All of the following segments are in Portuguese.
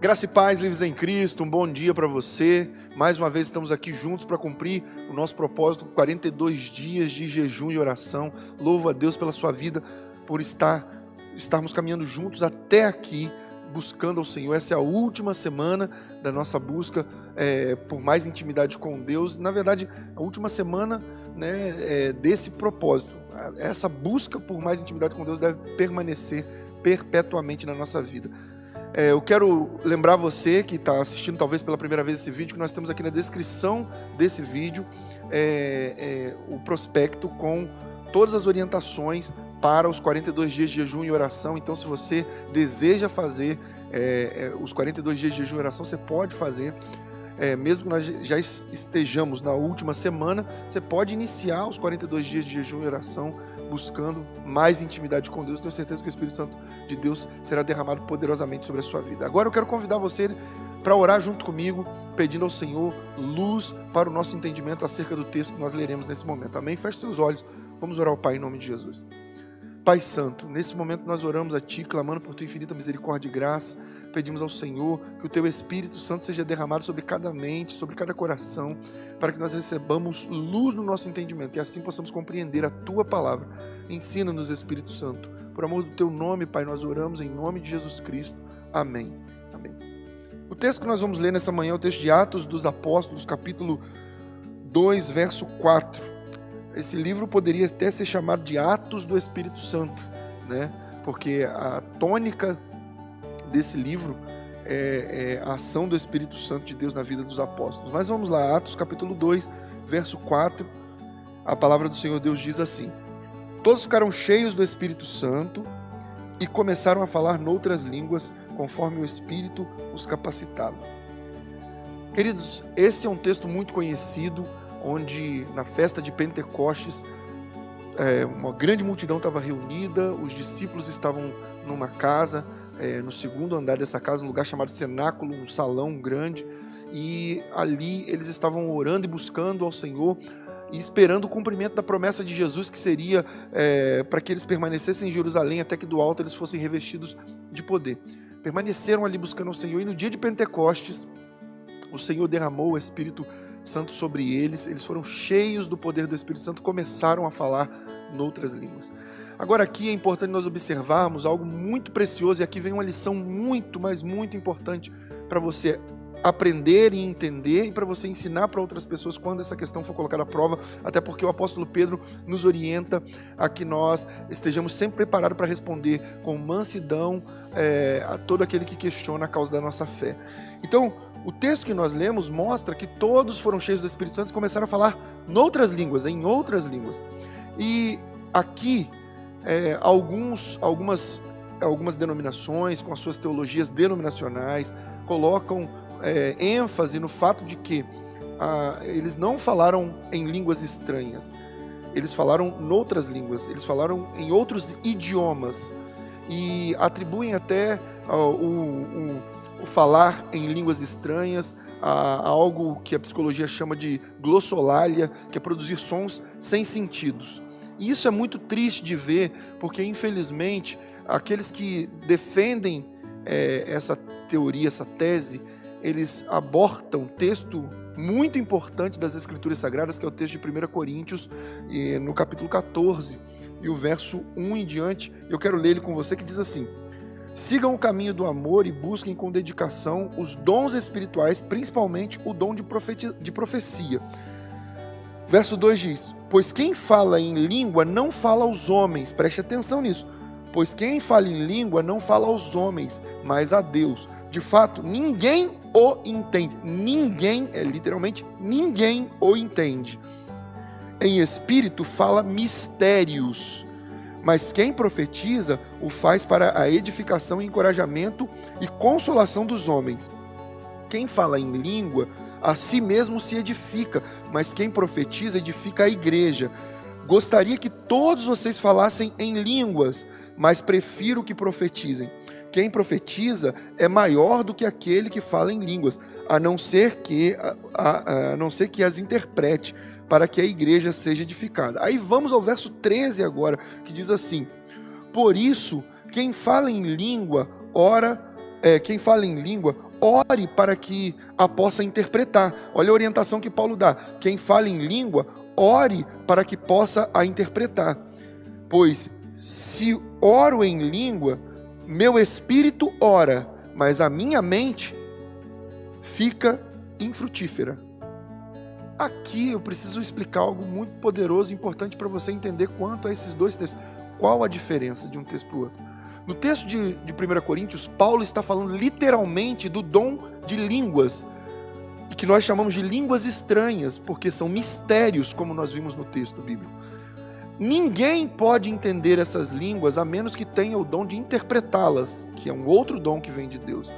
Graça e paz, livres em Cristo, um bom dia para você. Mais uma vez estamos aqui juntos para cumprir o nosso propósito, 42 dias de jejum e oração. Louvo a Deus pela sua vida, por estarmos caminhando juntos até aqui, buscando ao Senhor. Essa é a última semana da nossa busca por mais intimidade com Deus. Na verdade, a última semana desse propósito. Essa busca por mais intimidade com Deus deve permanecer perpetuamente na nossa vida. Eu quero lembrar você que está assistindo talvez pela primeira vez esse vídeo, que nós temos aqui na descrição desse vídeo o prospecto com todas as orientações para os 42 dias de jejum e oração. Então, se você deseja fazer os 42 dias de jejum e oração, você pode fazer. Mesmo que nós já estejamos na última semana, você pode iniciar os 42 dias de jejum e oração buscando mais intimidade com Deus. Tenho certeza que o Espírito Santo de Deus será derramado poderosamente sobre a sua vida. Agora eu quero convidar você para orar junto comigo, pedindo ao Senhor luz para o nosso entendimento acerca do texto que nós leremos nesse momento. Amém? Feche seus olhos. Vamos orar ao Pai em nome de Jesus. Pai Santo, nesse momento nós oramos a Ti, clamando por Tua infinita misericórdia e graça. Pedimos ao Senhor que o Teu Espírito Santo seja derramado sobre cada mente, sobre cada coração, para que nós recebamos luz no nosso entendimento e assim possamos compreender a Tua palavra. Ensina-nos, Espírito Santo. Por amor do Teu nome, Pai, nós oramos em nome de Jesus Cristo. Amém. Amém. O texto que nós vamos ler nessa manhã é o texto de Atos dos Apóstolos, capítulo 2, verso 4. Esse livro poderia até ser chamado de Atos do Espírito Santo, né? Porque a tônica desse livro é a ação do Espírito Santo de Deus na vida dos apóstolos. Mas vamos lá, Atos capítulo 2, verso 4, a palavra do Senhor Deus diz assim: todos ficaram cheios do Espírito Santo e começaram a falar noutras línguas, conforme o Espírito os capacitava. Queridos, esse é um texto muito conhecido, onde na festa de Pentecostes, uma grande multidão estava reunida, os discípulos estavam numa casa, no segundo andar dessa casa, um lugar chamado cenáculo, um salão grande, e ali eles estavam orando e buscando ao Senhor e esperando o cumprimento da promessa de Jesus, que seria para que eles permanecessem em Jerusalém até que do alto eles fossem revestidos de poder. Permaneceram ali buscando ao Senhor, e no dia de Pentecostes o Senhor derramou o Espírito Santo sobre eles, eles foram cheios do poder do Espírito Santo, começaram a falar noutras línguas. Agora aqui é importante nós observarmos algo muito precioso, e aqui vem uma lição muito, mas muito importante para você aprender e entender, e para você ensinar para outras pessoas quando essa questão for colocada à prova, até porque o apóstolo Pedro nos orienta a que nós estejamos sempre preparados para responder com mansidão a todo aquele que questiona a causa da nossa fé. Então, o texto que nós lemos mostra que todos foram cheios do Espírito Santo e começaram a falar noutras línguas, em outras línguas. E aqui, algumas denominações, com as suas teologias denominacionais, colocam ênfase no fato de que eles não falaram em línguas estranhas, eles falaram noutras línguas, eles falaram em outros idiomas, e atribuem até o falar em línguas estranhas a algo que a psicologia chama de glossolalia, que é produzir sons sem sentidos. E isso é muito triste de ver, porque infelizmente aqueles que defendem essa teoria, essa tese, eles abortam texto muito importante das Escrituras Sagradas, que é o texto de 1 Coríntios, no capítulo 14, e o verso 1 em diante. Eu quero ler ele com você, que diz assim: sigam o caminho do amor e busquem com dedicação os dons espirituais, principalmente o dom de profecia. Verso 2 diz: pois quem fala em língua não fala aos homens, preste atenção nisso, pois quem fala em língua não fala aos homens, mas a Deus. De fato, ninguém o entende. Ninguém, literalmente, ninguém o entende. Em espírito fala mistérios, mas quem profetiza o faz para a edificação, encorajamento e consolação dos homens. Quem fala em língua, a si mesmo se edifica, mas quem profetiza edifica a igreja. Gostaria que todos vocês falassem em línguas, mas prefiro que profetizem. Quem profetiza é maior do que aquele que fala em línguas, a não ser que as interprete, para que a igreja seja edificada. Aí vamos ao verso 13 agora, que diz assim: por isso, quem fala em língua, ore para que a possa interpretar. Olha a orientação que Paulo dá. Quem fala em língua, ore para que possa a interpretar. Pois se oro em língua, meu espírito ora, mas a minha mente fica infrutífera. Aqui eu preciso explicar algo muito poderoso e importante para você entender quanto a esses dois textos. Qual a diferença de um texto para o outro? No texto de 1 Coríntios, Paulo está falando literalmente do dom de línguas, e que nós chamamos de línguas estranhas, porque são mistérios, como nós vimos no texto bíblico. Ninguém pode entender essas línguas a menos que tenha o dom de interpretá-las, que é um outro dom que vem de Deus.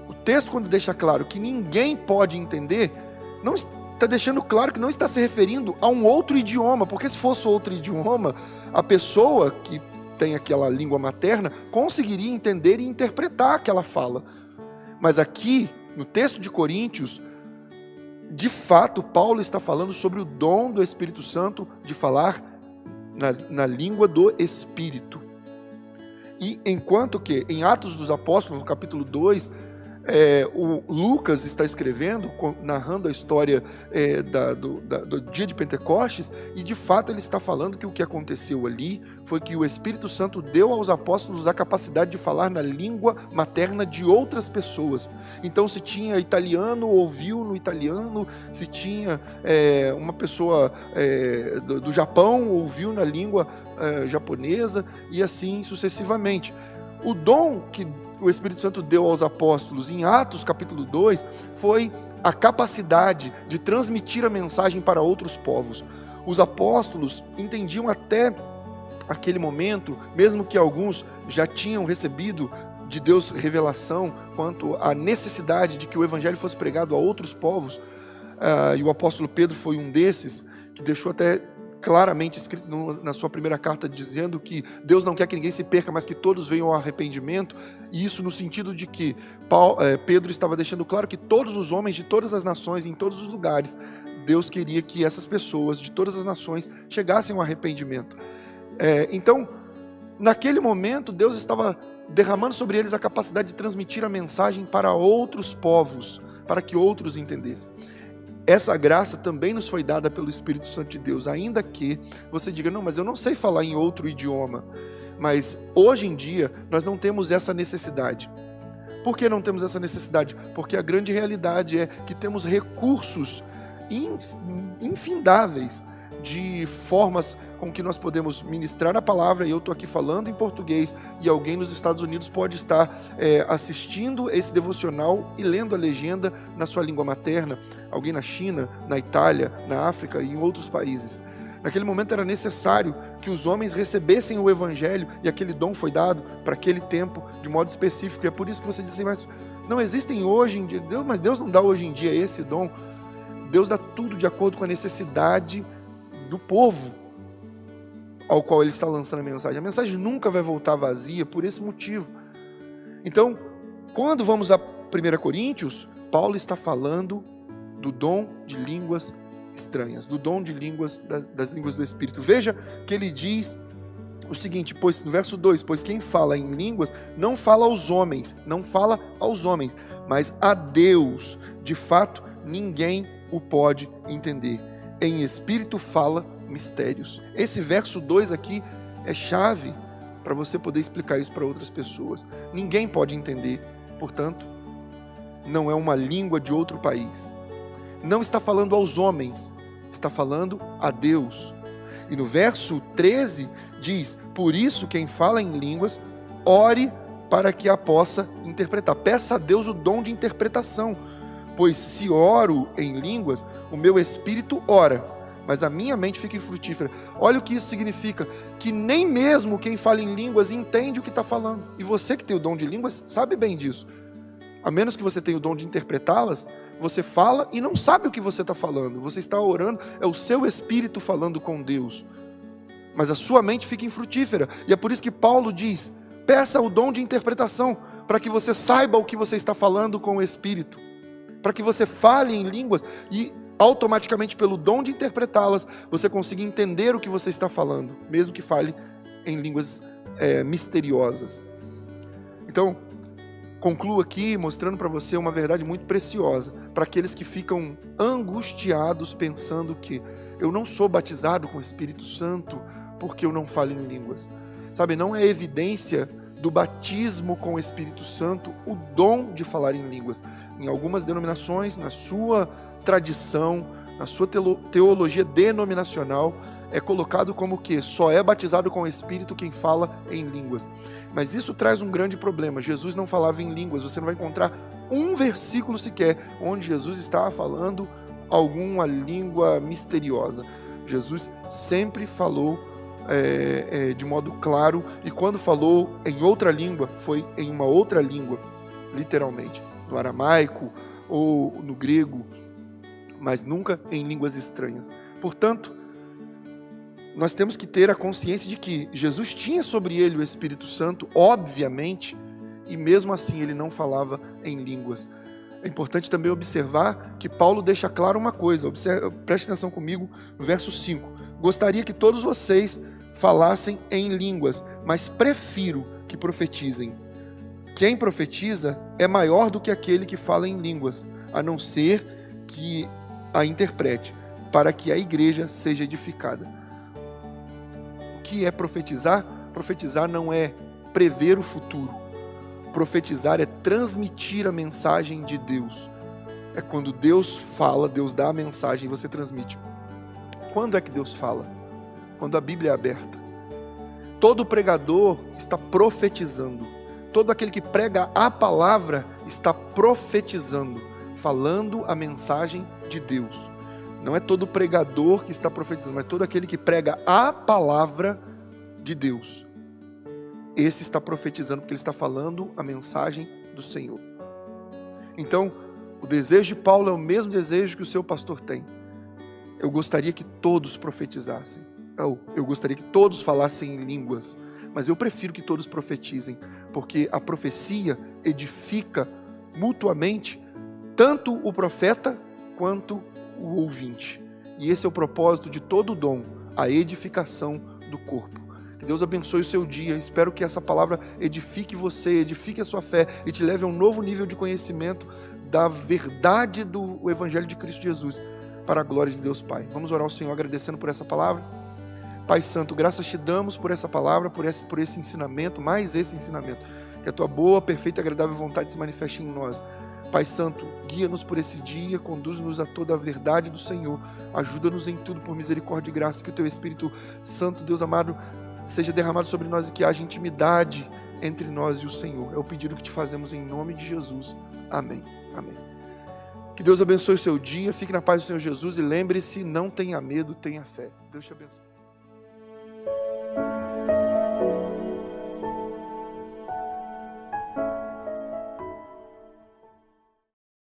O texto, quando deixa claro que ninguém pode entender, não está deixando claro que não está se referindo a um outro idioma, porque se fosse outro idioma, a pessoa que tem aquela língua materna conseguiria entender e interpretar aquela fala. Mas aqui, no texto de Coríntios, de fato, Paulo está falando sobre o dom do Espírito Santo de falar na língua do Espírito. E enquanto que em Atos dos Apóstolos, no capítulo 2, o Lucas está escrevendo, narrando a história do dia de Pentecostes, e de fato ele está falando que o que aconteceu ali foi que o Espírito Santo deu aos apóstolos a capacidade de falar na língua materna de outras pessoas. Então, se tinha italiano, ouviu no italiano; se tinha uma pessoa do Japão, ouviu na língua japonesa, e assim sucessivamente. O dom que o Espírito Santo deu aos apóstolos em Atos capítulo 2 foi a capacidade de transmitir a mensagem para outros povos. Os apóstolos entendiam até aquele momento, mesmo que alguns já tinham recebido de Deus revelação quanto à necessidade de que o evangelho fosse pregado a outros povos, e o apóstolo Pedro foi um desses, que deixou até claramente escrito na sua primeira carta, dizendo que Deus não quer que ninguém se perca, mas que todos venham ao arrependimento. E isso no sentido de que Pedro estava deixando claro que todos os homens de todas as nações, em todos os lugares, Deus queria que essas pessoas de todas as nações chegassem ao arrependimento. Então, naquele momento, Deus estava derramando sobre eles a capacidade de transmitir a mensagem para outros povos, para que outros entendessem. Essa graça também nos foi dada pelo Espírito Santo de Deus, ainda que você diga, não, mas eu não sei falar em outro idioma. Mas hoje em dia nós não temos essa necessidade. Por que não temos essa necessidade? Porque a grande realidade é que temos recursos infindáveis de formas com que nós podemos ministrar a palavra, e eu estou aqui falando em português, e alguém nos Estados Unidos pode estar assistindo esse devocional e lendo a legenda na sua língua materna, alguém na China, na Itália, na África e em outros países. Naquele momento era necessário que os homens recebessem o evangelho, e aquele dom foi dado para aquele tempo de modo específico, e é por isso que você diz assim, mas não existem hoje em dia, mas Deus não dá hoje em dia esse dom. Deus dá tudo de acordo com a necessidade do povo ao qual ele está lançando a mensagem. A mensagem nunca vai voltar vazia por esse motivo. Então, quando vamos a 1 Coríntios, Paulo está falando do dom de línguas estranhas, do dom de línguas, das línguas do Espírito. Veja que ele diz o seguinte, pois, no verso 2, pois quem fala em línguas não fala aos homens, mas a Deus. De fato, ninguém o pode entender. Em espírito fala mistérios. Esse verso 2 aqui é chave para você poder explicar isso para outras pessoas. Ninguém pode entender, portanto, não é uma língua de outro país. Não está falando aos homens, está falando a Deus. E no verso 13 diz, por isso quem fala em línguas, ore para que a possa interpretar. Peça a Deus o dom de interpretação, pois se oro em línguas, o meu espírito ora, mas a minha mente fica infrutífera. Olha o que isso significa, que nem mesmo quem fala em línguas entende o que está falando. E você que tem o dom de línguas sabe bem disso. A menos que você tenha o dom de interpretá-las, você fala e não sabe o que você está falando. Você está orando, é o seu espírito falando com Deus. Mas a sua mente fica infrutífera. E é por isso que Paulo diz, peça o dom de interpretação, para que você saiba o que você está falando com o espírito. Para que você fale em línguas e automaticamente, pelo dom de interpretá-las, você consiga entender o que você está falando, mesmo que fale em línguas misteriosas. Então, Concluo aqui mostrando para você uma verdade muito preciosa, para aqueles que ficam angustiados pensando que eu não sou batizado com o Espírito Santo porque eu não falo em línguas. Sabe, não é evidência do batismo com o Espírito Santo o dom de falar em línguas. Em algumas denominações, na sua tradição, na sua teologia denominacional, é colocado como que só é batizado com o Espírito quem fala em línguas. Mas isso traz um grande problema. Jesus não falava em línguas. Você não vai encontrar um versículo sequer onde Jesus estava falando alguma língua misteriosa. Jesus sempre falou de modo claro, e quando falou em outra língua, foi em uma outra língua, literalmente, no aramaico ou no grego, mas nunca em línguas estranhas. Portanto, nós temos que ter a consciência de que Jesus tinha sobre ele o Espírito Santo, obviamente, e mesmo assim ele não falava em línguas. É importante também observar que Paulo deixa claro uma coisa, preste atenção comigo no verso 5. Gostaria que todos vocês falassem em línguas, mas prefiro que profetizem. Quem profetiza é maior do que aquele que fala em línguas, a não ser que a interprete, para que a igreja seja edificada. O que é profetizar? Profetizar não é prever o futuro. Profetizar é transmitir a mensagem de Deus. É quando Deus fala, Deus dá a mensagem e você transmite. Quando é que Deus fala? Quando a Bíblia é aberta. Todo pregador está profetizando. Todo aquele que prega a palavra está profetizando, falando a mensagem de Deus. Não é todo pregador que está profetizando, mas todo aquele que prega a palavra de Deus. Esse está profetizando porque ele está falando a mensagem do Senhor. Então, o desejo de Paulo é o mesmo desejo que o seu pastor tem. Eu gostaria que todos profetizassem. Eu gostaria que todos falassem em línguas. Mas eu prefiro que todos profetizem, porque a profecia edifica mutuamente tanto o profeta quanto o ouvinte. E esse é o propósito de todo o dom, a edificação do corpo. Que Deus abençoe o seu dia. Espero que essa palavra edifique você, edifique a sua fé e te leve a um novo nível de conhecimento da verdade do Evangelho de Cristo Jesus, para a glória de Deus Pai. Vamos orar ao Senhor agradecendo por essa palavra. Pai Santo, graças te damos por essa palavra, por esse ensinamento, mais esse ensinamento. Que a tua boa, perfeita e agradável vontade se manifeste em nós. Pai Santo, guia-nos por esse dia, conduz-nos a toda a verdade do Senhor. Ajuda-nos em tudo por misericórdia e graça. Que o teu Espírito Santo, Deus amado, seja derramado sobre nós e que haja intimidade entre nós e o Senhor. É o pedido que te fazemos em nome de Jesus. Amém. Amém. Que Deus abençoe o seu dia, fique na paz do Senhor Jesus e lembre-se, não tenha medo, tenha fé. Deus te abençoe.